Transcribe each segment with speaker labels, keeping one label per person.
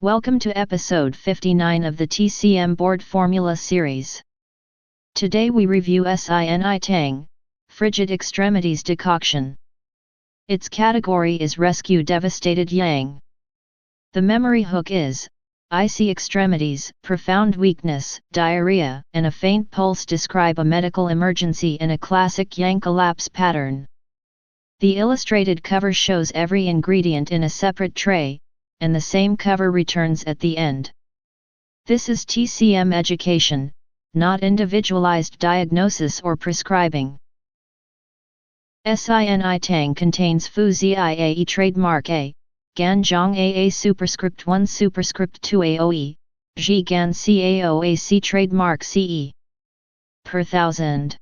Speaker 1: Welcome to episode 59 of the TCM Board Formula series. Today we review Ni Tang, Frigid Extremities Decoction. Its category is Rescue Devastated Yang. The memory hook is, icy extremities, profound weakness, diarrhea, and a faint pulse describe a medical emergency in a classic Yang collapse pattern. The illustrated cover shows every ingredient in a separate tray, and the same cover returns at the end. This is TCM education, not individualized diagnosis or prescribing. Ni Tang contains Fu Ziae trademark A, Gan Jiang AA superscript 1 superscript 2 AOE, Zhi Gan Cao AC trademark CE. Per 1000.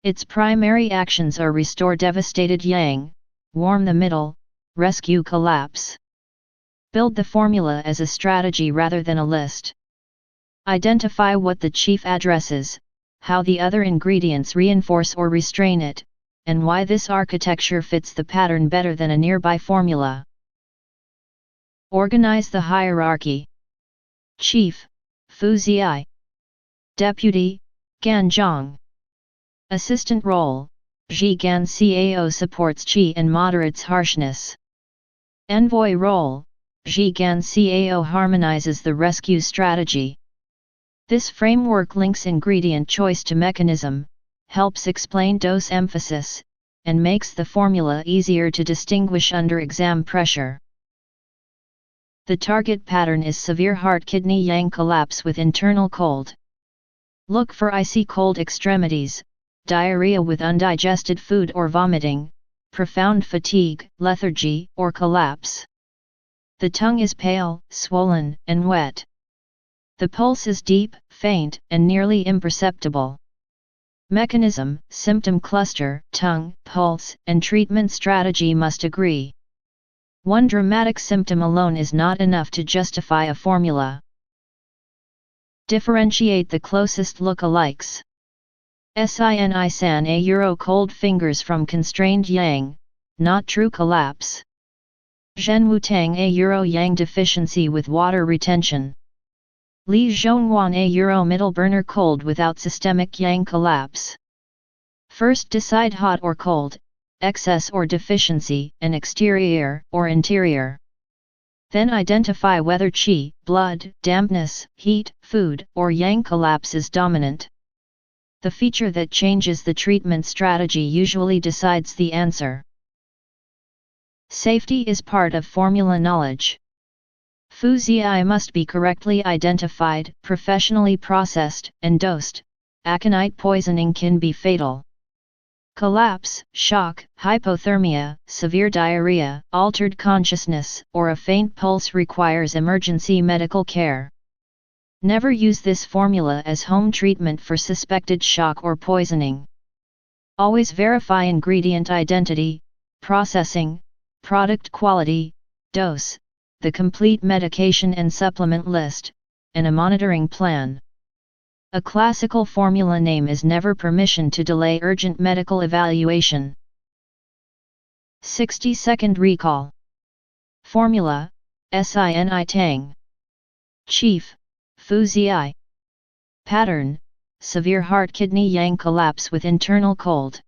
Speaker 1: Its primary actions are restore devastated yang, warm the middle, rescue collapse. Build the formula as a strategy rather than a list. Identify what the chief addresses, how the other ingredients reinforce or restrain it, and why this architecture fits the pattern better than a nearby formula. Organize the hierarchy. Chief, Fu Zhi. Deputy, Gan Jiang. Assistant role, Zhi Gan Cao supports qi and moderates harshness. Envoy role, Zhi Gan Cao harmonizes the rescue strategy. This framework links ingredient choice to mechanism, helps explain dose emphasis, and makes the formula easier to distinguish under exam pressure. The target pattern is severe heart-kidney yang collapse with internal cold. Look for icy cold extremities, diarrhea with undigested food or vomiting, profound fatigue, lethargy, or collapse. The tongue is pale, swollen, and wet. The pulse is deep, faint, and nearly imperceptible. Mechanism, symptom cluster, tongue, pulse, and treatment strategy must agree. One dramatic symptom alone is not enough to justify a formula. Differentiate the closest look-alikes. Sini san a euro cold fingers from constrained yang, not true collapse. Zhen Wu Tang a euro yang deficiency with water retention. Li Zhongwan a euro middle burner cold without systemic yang collapse. First decide hot or cold, excess or deficiency, and exterior or interior. Then identify whether qi, blood, dampness, heat, food, or yang collapse is dominant. The feature that changes the treatment strategy usually decides the answer. Safety is part of formula knowledge. Fu Zhi must be correctly identified, professionally processed, and dosed. Aconite poisoning can be fatal. Collapse, shock, hypothermia, severe diarrhea, altered consciousness, or a faint pulse requires emergency medical care. Never use this formula as home treatment for suspected shock or poisoning. Always verify ingredient identity, processing, product quality, dose, the complete medication and supplement list, and a monitoring plan. A classical formula name is never permission to delay urgent medical evaluation. 60-second recall. Formula, Ni Tang. Chief, Fu Zhi. Pattern, severe heart-kidney yang collapse with internal cold.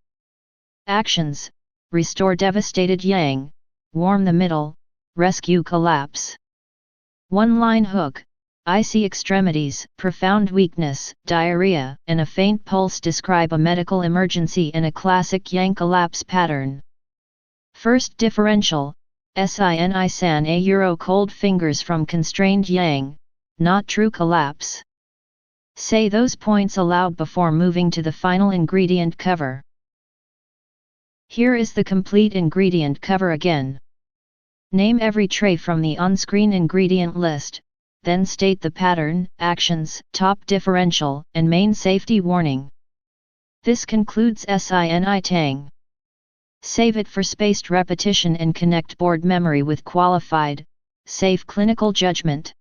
Speaker 1: Actions, restore devastated yang, warm the middle, rescue collapse. One-line hook, icy extremities, profound weakness, diarrhea, and a faint pulse describe a medical emergency in a classic yang collapse pattern. First differential, Sini san a euro cold fingers from constrained yang, not true collapse. Say those points aloud before moving to the final ingredient cover. Here is the complete ingredient cover again. Name every tray from the on-screen ingredient list, then state the pattern, actions, top differential, and main safety warning. This concludes Ni Tang. Save it for spaced repetition and connect board memory with qualified, safe clinical judgment.